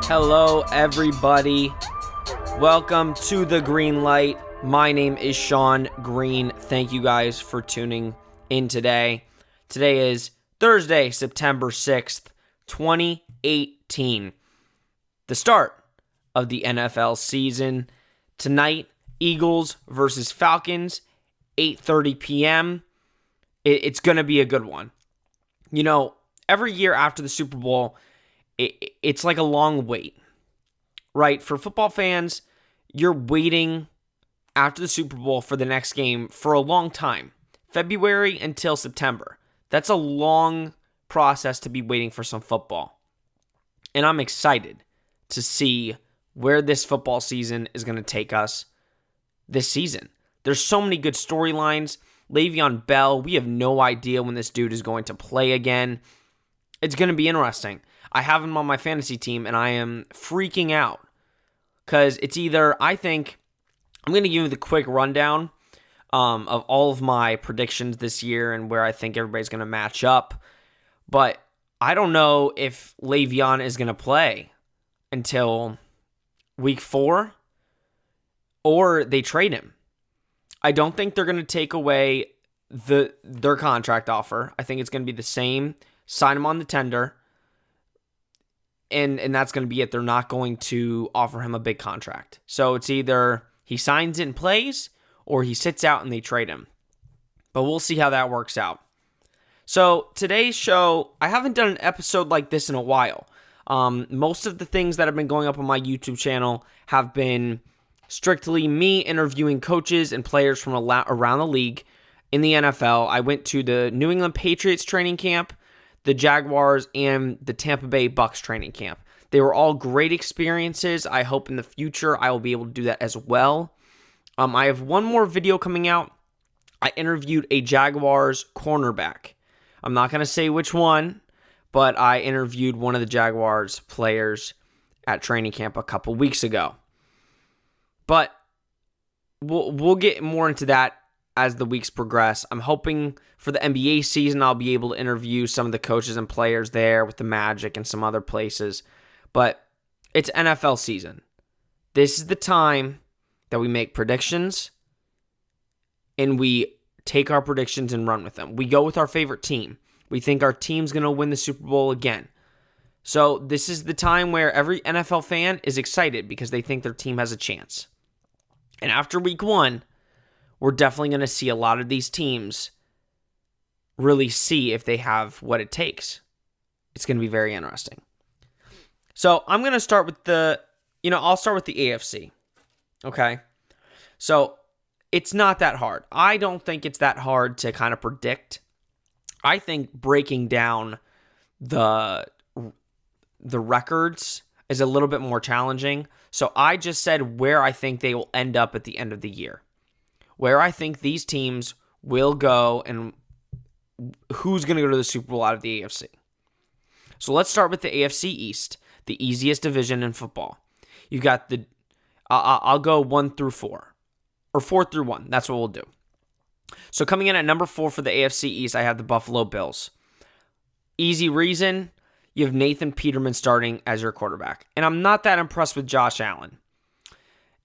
Hello, everybody. Welcome to the Green Light. My name is Sean Green. Thank you guys for tuning in today. Today is Thursday, September 6th, 2018. The start of the NFL season. Tonight, Eagles versus Falcons, 8:30 p.m. It's going to be a good one. You know, every year after the Super Bowl, it's like a long wait, right? For football fans, you're waiting after the Super Bowl for the next game for a long time. February until September. That's a long process to be waiting for some football. And I'm excited to see where this football season is going to take us this season. There's so many good storylines. Le'Veon Bell, we have no idea when this dude is going to play again. It's going to be interesting. I have him on my fantasy team, and I am freaking out because it's either, I think, I'm going to give you the quick rundown of all of my predictions this year and where I think everybody's going to match up. But I don't know if Le'Veon is going to play until week 4 or they trade him. I don't think they're going to take away their contract offer. I think it's going to be the same. Sign him on the tender. And that's going to be it. They're not going to offer him a big contract. So it's either he signs it and plays, or he sits out and they trade him. But we'll see how that works out. So today's show, I haven't done an episode like this in a while. Most of the things that have been going up on my YouTube channel have been strictly me interviewing coaches and players from around the league in the NFL. I went to the New England Patriots training camp, the Jaguars, and the Tampa Bay Bucks training camp. They were all great experiences. I hope in the future I will be able to do that as well. I have one more video coming out. I interviewed a Jaguars cornerback. I'm not going to say which one, but I interviewed one of the Jaguars players at training camp a couple weeks ago. But we'll get more into that as the weeks progress. I'm hoping for the NBA season I'll be able to interview some of the coaches and players there with the Magic and some other places. But it's NFL season. This is the time that we make predictions and we take our predictions and run with them. We go with our favorite team. We think our team's going to win the Super Bowl again. So this is the time where every NFL fan is excited because they think their team has a chance. And after week 1, we're definitely going to see a lot of these teams really see if they have what it takes. It's going to be very interesting. So I'm going to start with I'll start with the AFC. Okay. So it's not that hard. I don't think it's that hard to kind of predict. I think breaking down the records is a little bit more challenging. So I just said where I think they will end up at the end of the year. Where I think these teams will go and who's going to go to the Super Bowl out of the AFC. So let's start with the AFC East, the easiest division in football. You got I'll go 1 through 4, or 4 through 1. That's what we'll do. So coming in at number 4 for the AFC East, I have the Buffalo Bills. Easy reason, you have Nathan Peterman starting as your quarterback. And I'm not that impressed with Josh Allen.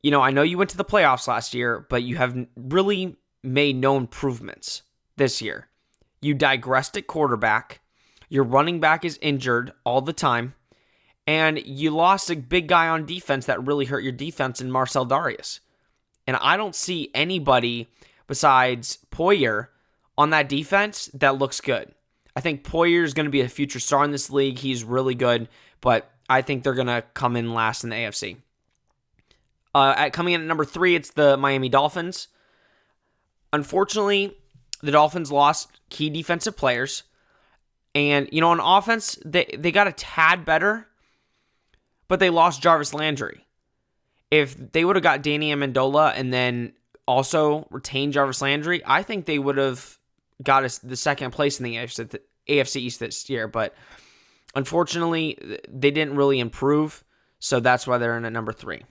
You know, I know you went to the playoffs last year, but you have really made no improvements this year. You digressed at quarterback. Your running back is injured all the time. And you lost a big guy on defense that really hurt your defense in Marcel Darius. And I don't see anybody besides Poyer on that defense that looks good. I think Poyer is going to be a future star in this league. He's really good, but I think they're going to come in last in the AFC. Coming in at number 3, it's the Miami Dolphins. Unfortunately, the Dolphins lost key defensive players. And, on offense, they got a tad better, but they lost Jarvis Landry. If they would have got Danny Amendola and then also retained Jarvis Landry, I think they would have got us the second place in the AFC East this year. But unfortunately, they didn't really improve, so that's why they're in at number 3.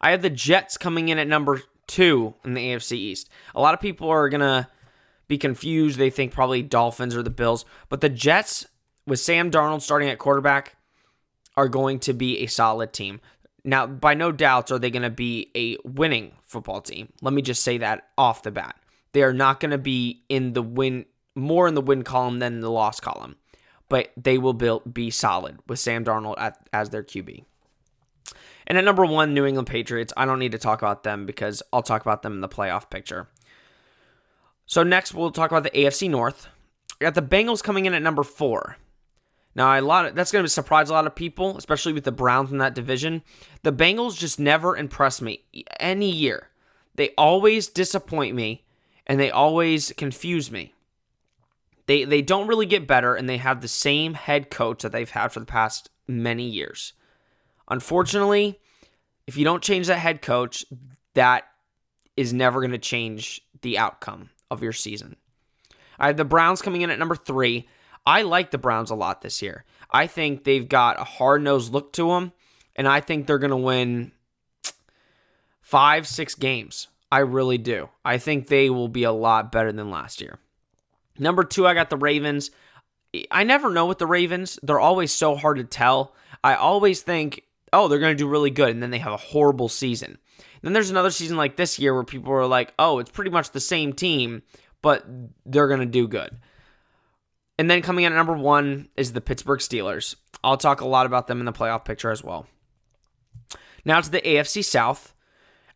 I have the Jets coming in at number 2 in the AFC East. A lot of people are going to be confused. They think probably Dolphins or the Bills. But the Jets, with Sam Darnold starting at quarterback, are going to be a solid team. Now, by no doubts are they going to be a winning football team. Let me just say that off the bat. They are not going to be more in the win column than the loss column, but they will be solid with Sam Darnold as their QB. And at number 1, New England Patriots. I don't need to talk about them because I'll talk about them in the playoff picture. So next, we'll talk about the AFC North. I got the Bengals coming in at number 4. Now, that's going to surprise a lot of people, especially with the Browns in that division. The Bengals just never impress me any year. They always disappoint me, and they always confuse me. They don't really get better, and they have the same head coach that they've had for the past many years. Unfortunately, if you don't change that head coach, that is never going to change the outcome of your season. I have the Browns coming in at number 3. I like the Browns a lot this year. I think they've got a hard-nosed look to them, and I think they're going to win 5-6 games. I really do. I think they will be a lot better than last year. Number 2, I got the Ravens. I never know with the Ravens. They're always so hard to tell. I always think, oh, they're going to do really good, and then they have a horrible season. And then there's another season like this year where people are like, oh, it's pretty much the same team, but they're going to do good. And then coming in at number 1 is the Pittsburgh Steelers. I'll talk a lot about them in the playoff picture as well. Now to the AFC South.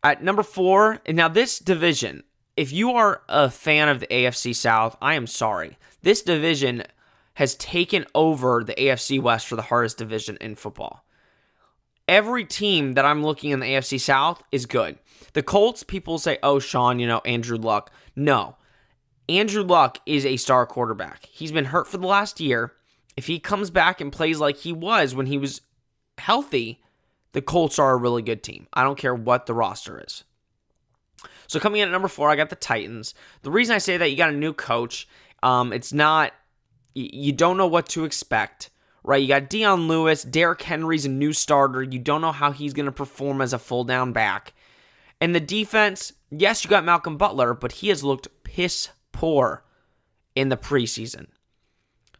At number 4, and now this division, if you are a fan of the AFC South, I am sorry. This division has taken over the AFC West for the hardest division in football. Every team that I'm looking in the AFC South is good. The Colts, people say, oh, Sean, Andrew Luck. No. Andrew Luck is a star quarterback. He's been hurt for the last year. If he comes back and plays like he was when he was healthy, the Colts are a really good team. I don't care what the roster is. So coming in at number 4, I got the Titans. The reason I say that, you got a new coach. It's not, you don't know what to expect, right? You got Dion Lewis. Derrick Henry's a new starter. You don't know how he's going to perform as a full down back. And the defense, yes, you got Malcolm Butler, but he has looked piss poor in the preseason.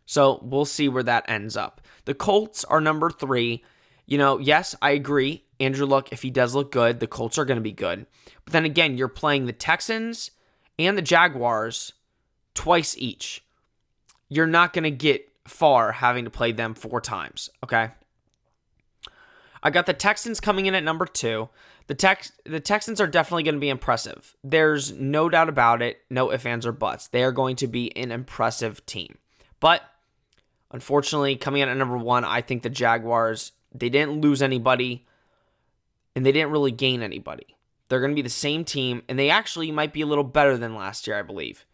So we'll see where that ends up. The Colts are number 3. Yes, I agree. Andrew Luck, if he does look good, the Colts are going to be good. But then again, you're playing the Texans and the Jaguars twice each. You're not going to get far having to play them 4 times, okay? I got the Texans coming in at number 2. The Texans are definitely going to be impressive. There's no doubt about it. No ifs, ands, or buts. They are going to be an impressive team. But, unfortunately, coming in at number 1, I think the Jaguars, they didn't lose anybody, and they didn't really gain anybody. They're going to be the same team, and they actually might be a little better than last year, I believe.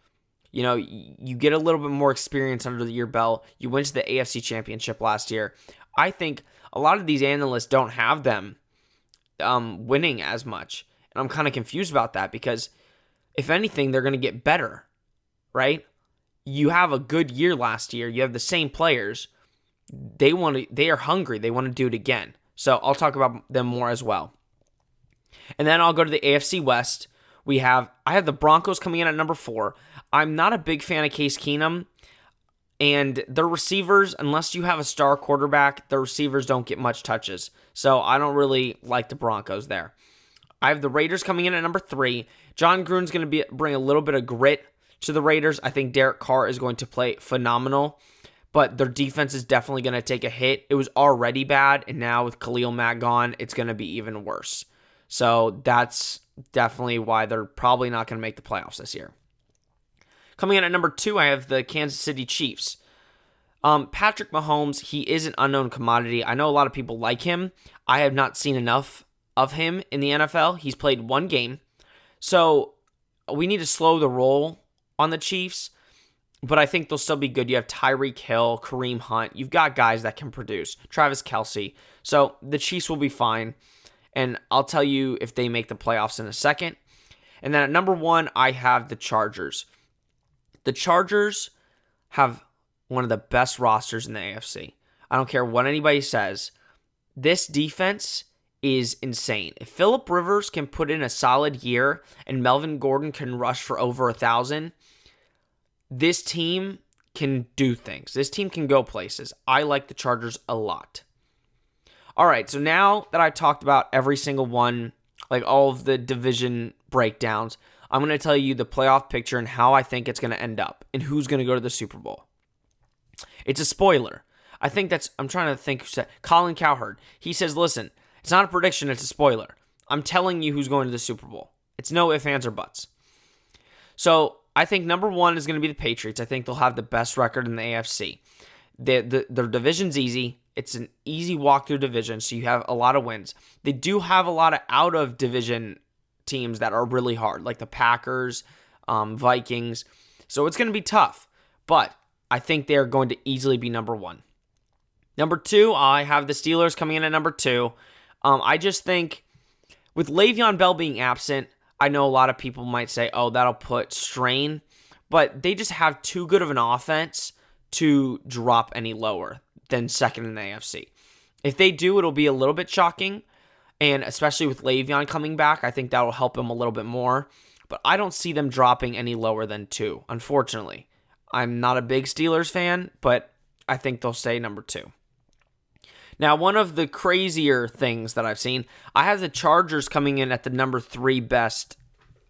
You get a little bit more experience under your belt. You went to the AFC Championship last year. I think a lot of these analysts don't have them winning as much. And I'm kind of confused about that because, if anything, they're going to get better, right? You have a good year last year. You have the same players. They are hungry. They want to do it again. So I'll talk about them more as well. And then I'll go to the AFC West. I have the Broncos coming in at number 4. I'm not a big fan of Case Keenum. And their receivers, unless you have a star quarterback, their receivers don't get much touches. So I don't really like the Broncos there. I have the Raiders coming in at number 3. John Gruden's going to bring a little bit of grit to the Raiders. I think Derek Carr is going to play phenomenal. But their defense is definitely going to take a hit. It was already bad, and now with Khalil Mack gone, it's going to be even worse. So that's definitely why they're probably not going to make the playoffs this year. Coming in at number 2, I have the Kansas City Chiefs. Patrick Mahomes, he is an unknown commodity. I know a lot of people like him. I have not seen enough of him in the NFL. He's played 1 game. So we need to slow the roll on the Chiefs, but I think they'll still be good. You have Tyreek Hill, Kareem Hunt. You've got guys that can produce. Travis Kelce. So the Chiefs will be fine, and I'll tell you if they make the playoffs in a second. And then at number 1, I have the Chargers. The Chargers have one of the best rosters in the AFC. I don't care what anybody says. This defense is insane. If Phillip Rivers can put in a solid year and Melvin Gordon can rush for over 1,000, this team can do things. This team can go places. I like the Chargers a lot. All right, so now that I talked about every single one, like all of the division breakdowns, I'm going to tell you the playoff picture and how I think it's going to end up and who's going to go to the Super Bowl. It's a spoiler. I'm trying to think who said, Colin Cowherd. He says, listen, it's not a prediction, it's a spoiler. I'm telling you who's going to the Super Bowl. It's no ifs, ands, or buts. So I think number one is going to be the Patriots. I think they'll have the best record in the AFC. Their division's easy. It's an easy walk-through division, so you have a lot of wins. They do have a lot of out-of-division teams that are really hard, like the Packers, Vikings. So it's going to be tough, but I think they're going to easily be number one. Number two, I have the Steelers coming in at number two. I just think with Le'Veon Bell being absent, I know a lot of people might say, oh, that'll put strain, but they just have too good of an offense to drop any lower than second in the AFC. If they do, it'll be a little bit shocking, and especially with Le'Veon coming back, I think that'll help them a little bit more, but I don't see them dropping any lower than two, unfortunately. I'm not a big Steelers fan, but I think they'll stay number two. Now, one of the crazier things that I've seen, I have the Chargers coming in at the number three best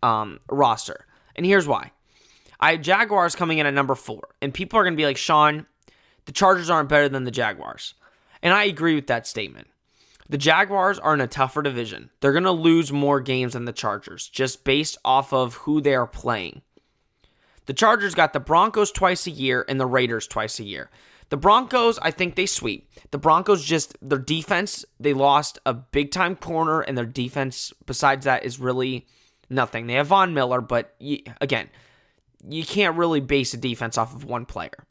roster, and here's why. I have Jaguars coming in at number four, and people are going to be like, Sean, the Chargers aren't better than the Jaguars. And I agree with that statement. The Jaguars are in a tougher division. They're going to lose more games than the Chargers, just based off of who they are playing. The Chargers got the Broncos twice a year and the Raiders twice a year. The Broncos, I think they sweep. The Broncos their defense, they lost a big-time corner, and their defense, besides that, is really nothing. They have Von Miller, but again, you can't really base a defense off of one player.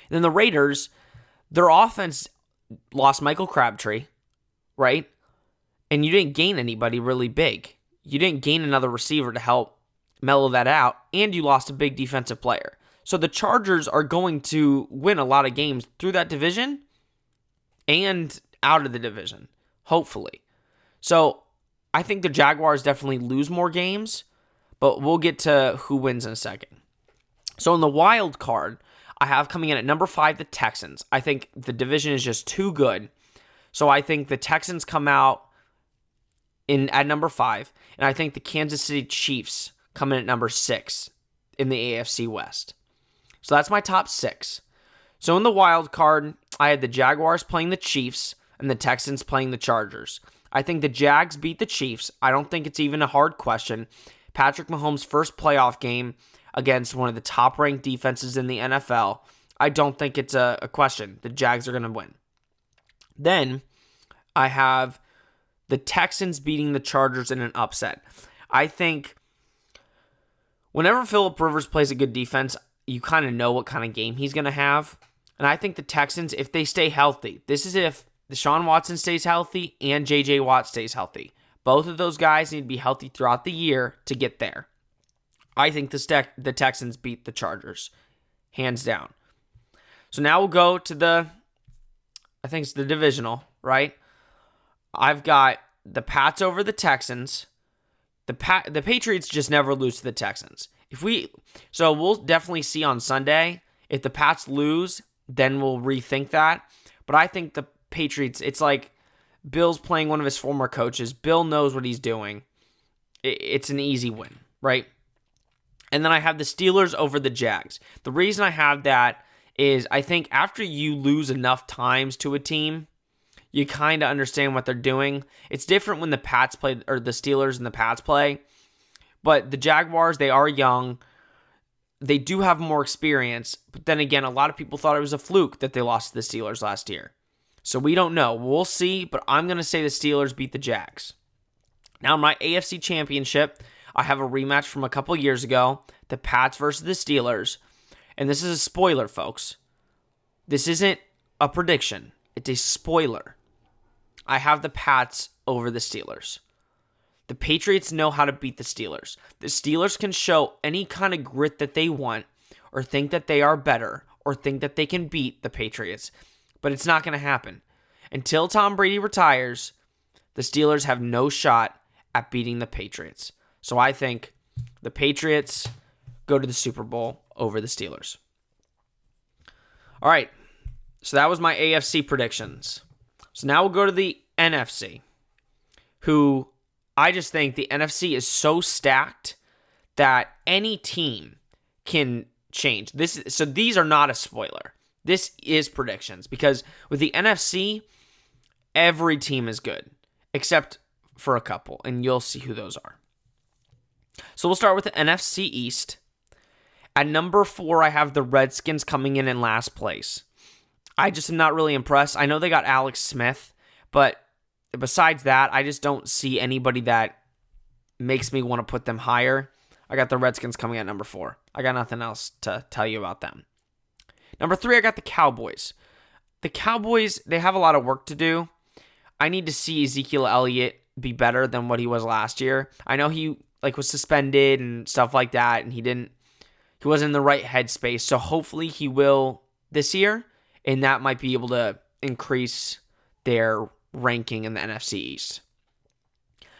And then the Raiders, their offense lost Michael Crabtree, right? And you didn't gain anybody really big. You didn't gain another receiver to help mellow that out, and you lost a big defensive player. So the Chargers are going to win a lot of games through that division and out of the division, hopefully. So I think the Jaguars definitely lose more games, but we'll get to who wins in a second. So in the wild card, I have coming in at number 5 the Texans. I think the division is just too good. So I think the Texans come out at number 5, and I think the Kansas City Chiefs come in at number 6 in the AFC West. So that's my top 6. So in the wild card, I had the Jaguars playing the Chiefs and the Texans playing the Chargers. I think the Jags beat the Chiefs. I don't think it's even a hard question. Patrick Mahomes' first playoff game against one of the top-ranked defenses in the NFL. I don't think it's a question. The Jags are going to win. Then I have the Texans beating the Chargers in an upset. I think whenever Phillip Rivers plays a good defense, you kind of know what kind of game he's going to have. And I think the Texans, if they stay healthy, this is if Deshaun Watson stays healthy and J.J. Watt stays healthy. Both of those guys need to be healthy throughout the year to get there. I think the Texans beat the Chargers, hands down. So now we'll go to I think it's the divisional, right? I've got the Pats over the Texans. The Patriots just never lose to the Texans. So we'll definitely see on Sunday. If the Pats lose, then we'll rethink that. But I think the Patriots, it's like Bill's playing one of his former coaches. Bill knows what he's doing. It's an easy win, right? And then I have the Steelers over the Jags. The reason I have that is I think after you lose enough times to a team, you kind of understand what they're doing. It's different when the Pats play, or the Steelers and the Pats play. But the Jaguars, they are young. They do have more experience. But then again, a lot of people thought it was a fluke that they lost to the Steelers last year. So we don't know. We'll see. But I'm going to say the Steelers beat the Jags. Now, my AFC Championship, I have a rematch from a couple years ago. The Pats versus the Steelers. And this is a spoiler, folks. This isn't a prediction. It's a spoiler. I have the Pats over the Steelers. The Patriots know how to beat the Steelers. The Steelers can show any kind of grit that they want, or think that they are better, or think that they can beat the Patriots. But it's not going to happen. Until Tom Brady retires, the Steelers have no shot at beating the Patriots. So I think the Patriots go to the Super Bowl over the Steelers. All right. So that was my AFC predictions. So now we'll go to the NFC, who I just think the NFC is so stacked that any team can change. So these are not a spoiler. This is predictions, because with the NFC, every team is good except for a couple, and you'll see who those are. So we'll start with the NFC East. At number 4, I have the Redskins coming in last place. I just am not really impressed. I know they got Alex Smith, but besides that, I just don't see anybody that makes me want to put them higher. I got the Redskins coming at number 4. I got nothing else to tell you about them. Number 3, I got the Cowboys. The Cowboys, they have a lot of work to do. I need to see Ezekiel Elliott be better than what he was last year. I know he was suspended and stuff like that, and he wasn't in the right headspace. So hopefully he will this year, and that might be able to increase their ranking in the NFC East.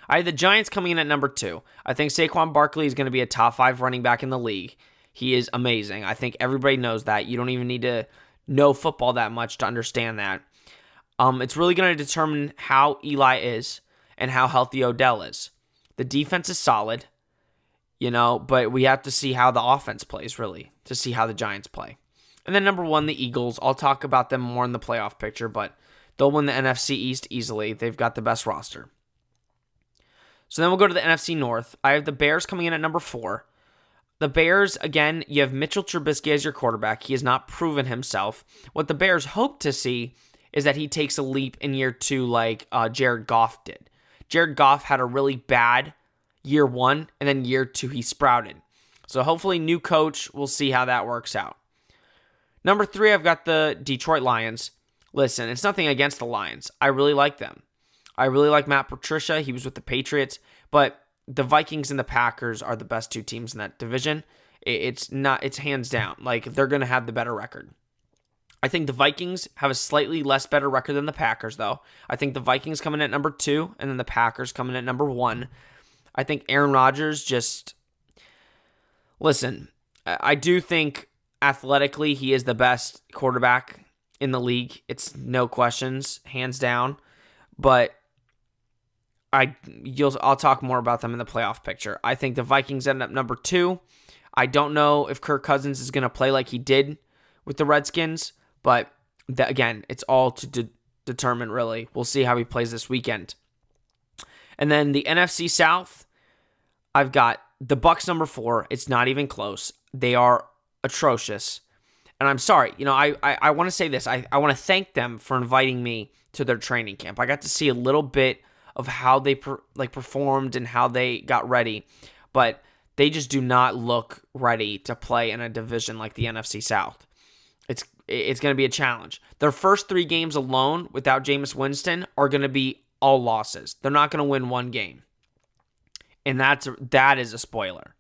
I have the Giants coming in at number 2. I think Saquon Barkley is going to be a top 5 running back in the league. He is amazing. I think everybody knows that. You don't even need to know football that much to understand that. It's really going to determine how Eli is and how healthy Odell is. The defense is solid, but we have to see how the offense plays, really, to see how the Giants play. And then number 1, the Eagles. I'll talk about them more in the playoff picture, but they'll win the NFC East easily. They've got the best roster. So then we'll go to the NFC North. I have the Bears coming in at number 4. The Bears, again, you have Mitchell Trubisky as your quarterback. He has not proven himself. What the Bears hope to see is that he takes a leap in year 2 like Jared Goff did. Jared Goff had a really bad year 1, and then year 2 he sprouted. So hopefully new coach, we'll see how that works out. Number 3, I've got the Detroit Lions. Listen, it's nothing against the Lions. I really like them. I really like Matt Patricia. He was with the Patriots, but the Vikings and the Packers are the best 2 teams in that division. It's hands down. They're going to have the better record. I think the Vikings have a slightly less better record than the Packers, though. I think the Vikings come in at number 2, and then the Packers come in at number 1. I think Aaron Rodgers listen, I do think athletically he is the best quarterback in the league. It's no questions, hands down. But I'll talk more about them in the playoff picture. I think the Vikings end up number 2. I don't know if Kirk Cousins is going to play like he did with the Redskins, but again, it's all to determine, really. We'll see how he plays this weekend. And then the NFC South, I've got the Bucs number 4. It's not even close. They are atrocious. And I'm sorry, I want to say this. I want to thank them for inviting me to their training camp. I got to see a little bit of how they performed and how they got ready, but they just do not look ready to play in a division like the NFC South. It's going to be a challenge. Their first 3 games alone without Jameis Winston are going to be all losses. They're not going to win 1 game. And that is a spoiler.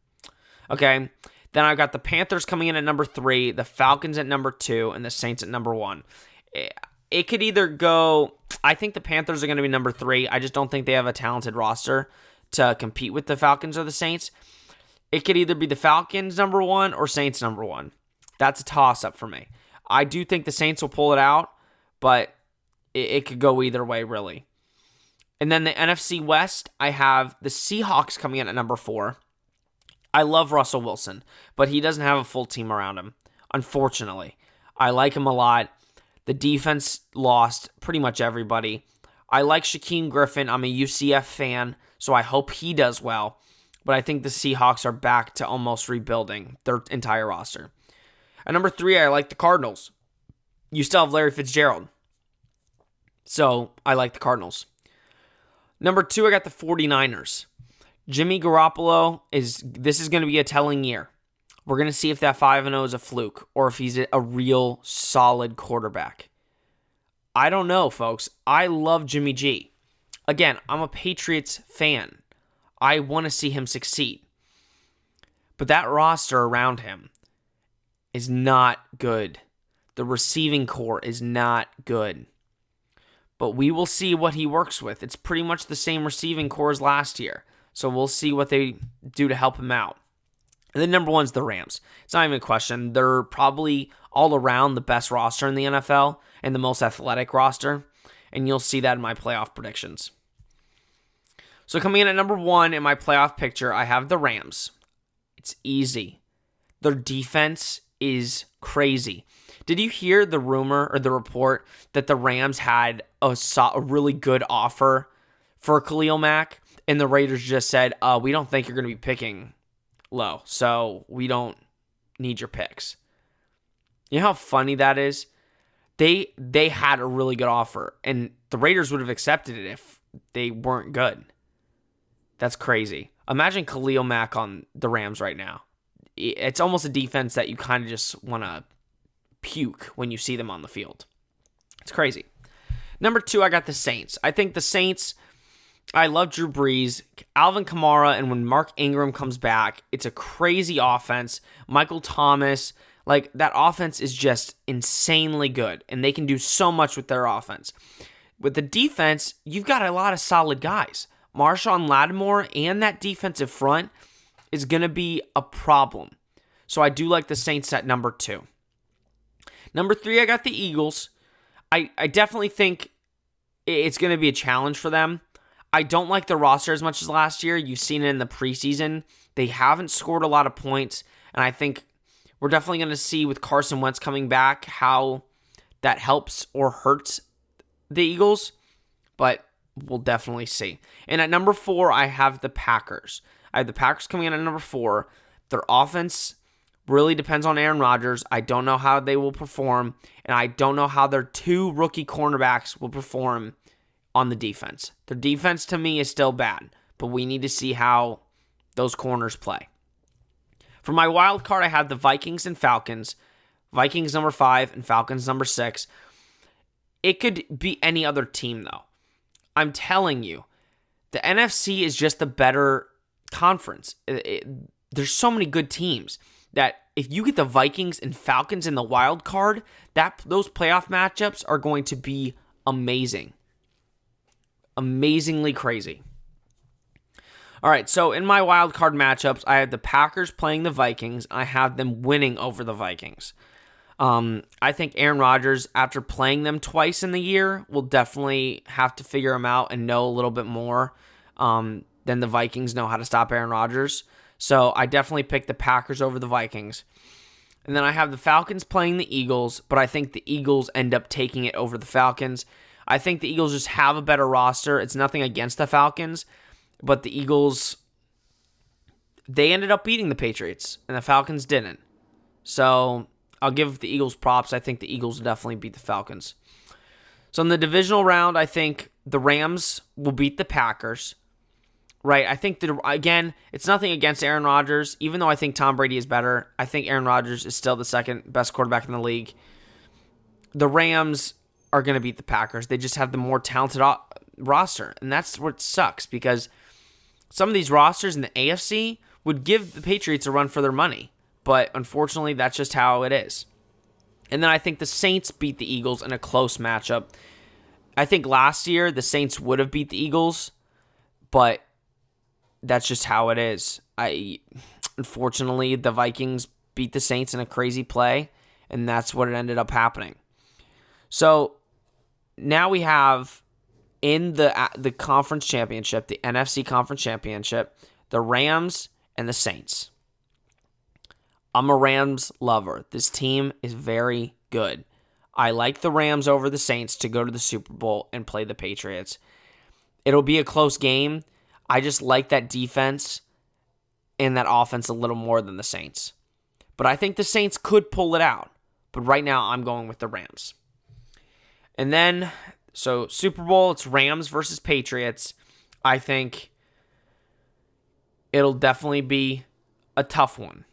Okay? Then I've got the Panthers coming in at number 3, the Falcons at number 2, and the Saints at number 1. It could either go, I think the Panthers are going to be number 3. I just don't think they have a talented roster to compete with the Falcons or the Saints. It could either be the Falcons number 1 or Saints number 1. That's a toss-up for me. I do think the Saints will pull it out, but it could go either way, really. And then the NFC West, I have the Seahawks coming in at number 4. I love Russell Wilson, but he doesn't have a full team around him, unfortunately. I like him a lot. The defense lost pretty much everybody. I like Shaquem Griffin. I'm a UCF fan, so I hope he does well. But I think the Seahawks are back to almost rebuilding their entire roster. At number 3, I like the Cardinals. You still have Larry Fitzgerald. So I like the Cardinals. Number 2, I got the 49ers. Jimmy Garoppolo, this is going to be a telling year. We're going to see if that 5-0 is a fluke or if he's a real solid quarterback. I don't know, folks. I love Jimmy G. Again, I'm a Patriots fan. I want to see him succeed. But that roster around him is not good. The receiving core is not good. But we will see what he works with. It's pretty much the same receiving core as last year. So we'll see what they do to help him out. And then number 1 is the Rams. It's not even a question. They're probably all around the best roster in the NFL and the most athletic roster. and you'll see that in my playoff predictions. So coming in at number 1 in my playoff picture, I have the Rams. It's easy. Their defense is crazy. Did you hear the rumor or the report that the Rams had a really good offer for Khalil Mack, and the Raiders just said, we don't think you're going to be picking low, so we don't need your picks. You know how funny that is? They had a really good offer, and the Raiders would have accepted it if they weren't good. That's crazy. Imagine Khalil Mack on the Rams right now. It's almost a defense that you kind of just want to puke when you see them on the field. It's crazy. Number 2, I got the Saints. I think the Saints, I love Drew Brees, Alvin Kamara, and when Mark Ingram comes back, it's a crazy offense. Michael Thomas, like that offense is just insanely good, and they can do so much with their offense. With the defense, you've got a lot of solid guys. Marshawn Lattimore and that defensive front is going to be a problem. So I do like the Saints at number 2. Number 3, I got the Eagles. I definitely think it's going to be a challenge for them. I don't like the roster as much as last year. You've seen it in the preseason. They haven't scored a lot of points, and I think we're definitely going to see with Carson Wentz coming back how that helps or hurts the Eagles, but we'll definitely see. And at number 4, I have the Packers. I have the Packers coming in at number 4. Their offense really depends on Aaron Rodgers. I don't know how they will perform, and I don't know how their 2 rookie cornerbacks will perform on the defense. Their defense, to me, is still bad, but we need to see how those corners play. For my wild card, I have the Vikings and Falcons. Vikings number 5 and Falcons number 6. It could be any other team, though. I'm telling you, the NFC is just the better conference. There's so many good teams that if you get the Vikings and Falcons in the wild card, those playoff matchups are going to be amazing. Amazingly crazy. All right, so in my wild card matchups, I have the Packers playing the Vikings. I have them winning over the Vikings. I think Aaron Rodgers, after playing them twice in the year, will definitely have to figure them out and know a little bit more than the Vikings know how to stop Aaron Rodgers. So I definitely picked the Packers over the Vikings. And then I have the Falcons playing the Eagles, but I think the Eagles end up taking it over the Falcons. I think the Eagles just have a better roster. It's nothing against the Falcons, but the Eagles, they ended up beating the Patriots, and the Falcons didn't. So I'll give the Eagles props. I think the Eagles definitely beat the Falcons. So in the divisional round, I think the Rams will beat the Packers. Right, I think that, again, it's nothing against Aaron Rodgers. Even though I think Tom Brady is better, I think Aaron Rodgers is still the second best quarterback in the league. The Rams are going to beat the Packers. They just have the more talented roster, and that's what sucks, because some of these rosters in the AFC would give the Patriots a run for their money, but unfortunately, that's just how it is. And then I think the Saints beat the Eagles in a close matchup. I think last year the Saints would have beat the Eagles, but that's just how it is. Unfortunately, the Vikings beat the Saints in a crazy play, and that's what it ended up happening. So now we have in the conference championship, the NFC conference championship, the Rams and the Saints. I'm a Rams lover. This team is very good. I like the Rams over the Saints to go to the Super Bowl and play the Patriots. It'll be a close game. I just like that defense and that offense a little more than the Saints. But I think the Saints could pull it out. But right now, I'm going with the Rams. And then, so Super Bowl, it's Rams versus Patriots. I think it'll definitely be a tough one.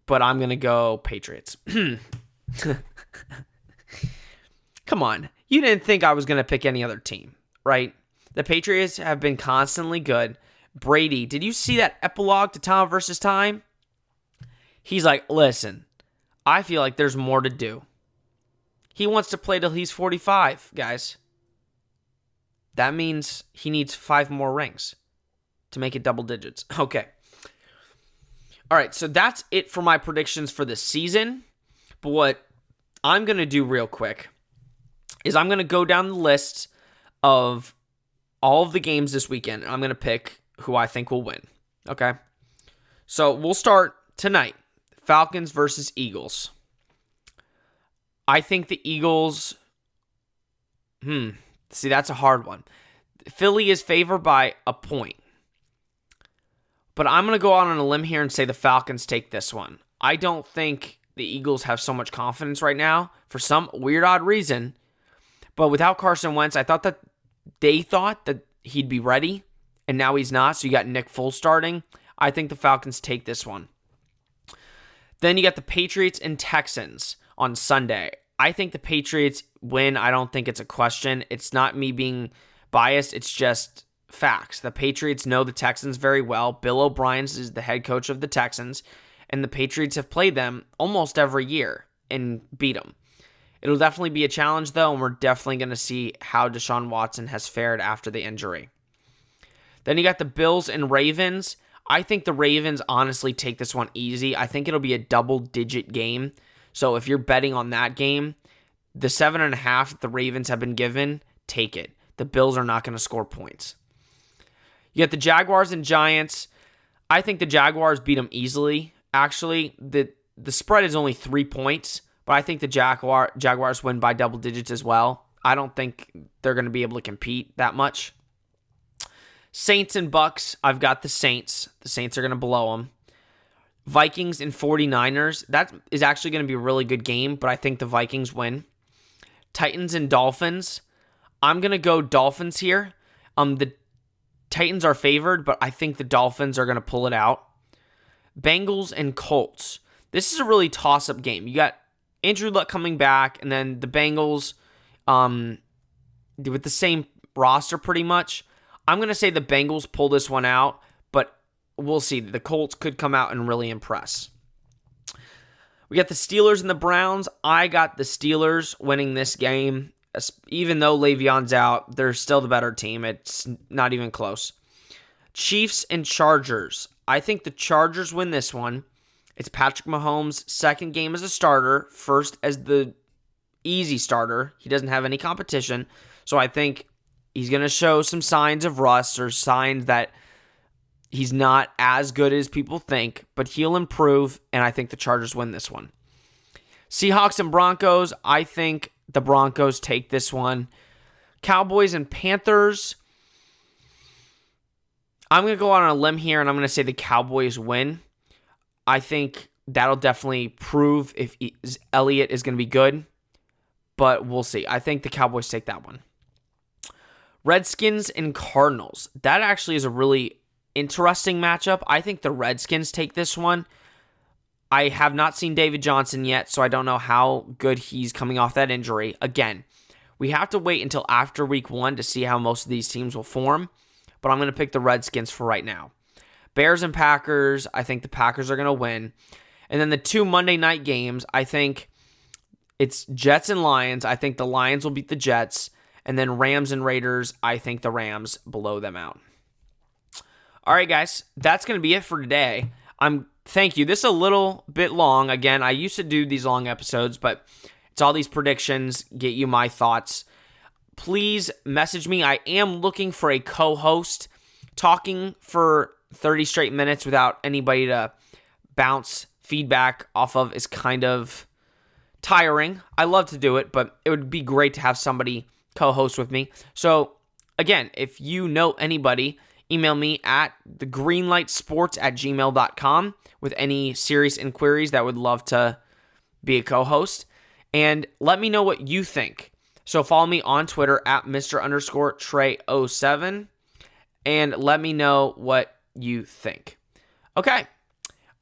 But I'm going to go Patriots. Come on. You didn't think I was going to pick any other team, right? The Patriots have been constantly good. Brady, did you see that epilogue to Tom versus Time? He's like, listen, I feel like there's more to do. He wants to play till he's 45, guys. That means he needs 5 more rings to make it double digits. Okay. All right, so that's it for my predictions for the season. But what I'm going to do real quick is I'm going to go down the list of all of the games this weekend, and I'm going to pick who I think will win. Okay? So we'll start tonight. Falcons versus Eagles. I think the Eagles... See, that's a hard one. Philly is favored by a point. But I'm going to go out on a limb here and say the Falcons take this one. I don't think the Eagles have so much confidence right now for some weird, odd reason. But without Carson Wentz, I thought that they thought that he'd be ready, and now he's not. So you got Nick Foles starting. I think the Falcons take this one. Then you got the Patriots and Texans on Sunday. I think the Patriots win. I don't think it's a question. It's not me being biased. It's just facts. The Patriots know the Texans very well. Bill O'Brien is the head coach of the Texans, and the Patriots have played them almost every year and beat them. It'll definitely be a challenge, though, and we're definitely going to see how Deshaun Watson has fared after the injury. Then you got the Bills and Ravens. I think the Ravens honestly take this one easy. I think it'll be a double-digit game. So if you're betting on that game, the 7.5 the Ravens have been given, take it. The Bills are not going to score points. You got the Jaguars and Giants. I think the Jaguars beat them easily. Actually, the spread is only 3 points, but I think the Jaguars win by double digits as well. I don't think they're going to be able to compete that much. Saints and Bucks, I've got the Saints. The Saints are going to blow them. Vikings and 49ers, that is actually going to be a really good game, but I think the Vikings win. Titans and Dolphins, I'm going to go Dolphins here. The Titans are favored, but I think the Dolphins are going to pull it out. Bengals and Colts. This is a really toss-up game. You got Andrew Luck coming back, and then the Bengals with the same roster pretty much. I'm going to say the Bengals pull this one out, but we'll see. The Colts could come out and really impress. We got the Steelers and the Browns. I got the Steelers winning this game. Even though Le'Veon's out, they're still the better team. It's not even close. Chiefs and Chargers. I think the Chargers win this one. It's Patrick Mahomes' second game as a starter, first as the easy starter. He doesn't have any competition. So I think he's going to show some signs of rust or signs that he's not as good as people think, but he'll improve, and I think the Chargers win this one. Seahawks and Broncos, I think the Broncos take this one. Cowboys and Panthers, I'm going to go out on a limb here, and I'm going to say the Cowboys win. I think that'll definitely prove if Elliott is going to be good, but we'll see. I think the Cowboys take that one. Redskins and Cardinals. That actually is a really interesting matchup. I think the Redskins take this one. I have not seen David Johnson yet, so I don't know how good he's coming off that injury. Again, we have to wait until after week 1 to see how most of these teams will form, but I'm going to pick the Redskins for right now. Bears and Packers, I think the Packers are going to win. And then the 2 Monday night games, I think it's Jets and Lions. I think the Lions will beat the Jets. And then Rams and Raiders, I think the Rams blow them out. All right, guys, that's going to be it for today. Thank you. This is a little bit long. Again, I used to do these long episodes, but it's all these predictions, get you my thoughts. Please message me. I am looking for a co-host. Talking for 30 straight minutes without anybody to bounce feedback off of is kind of tiring. I love to do it, but it would be great to have somebody co-host with me. So, again, if you know anybody, email me at thegreenlightsports@gmail.com with any serious inquiries that would love to be a co-host. And let me know what you think. So follow me on Twitter at Mr_Trey07 and let me know what you think. Okay.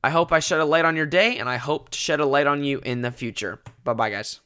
I hope I shed a light on your day, and I hope to shed a light on you in the future. Bye-bye, guys.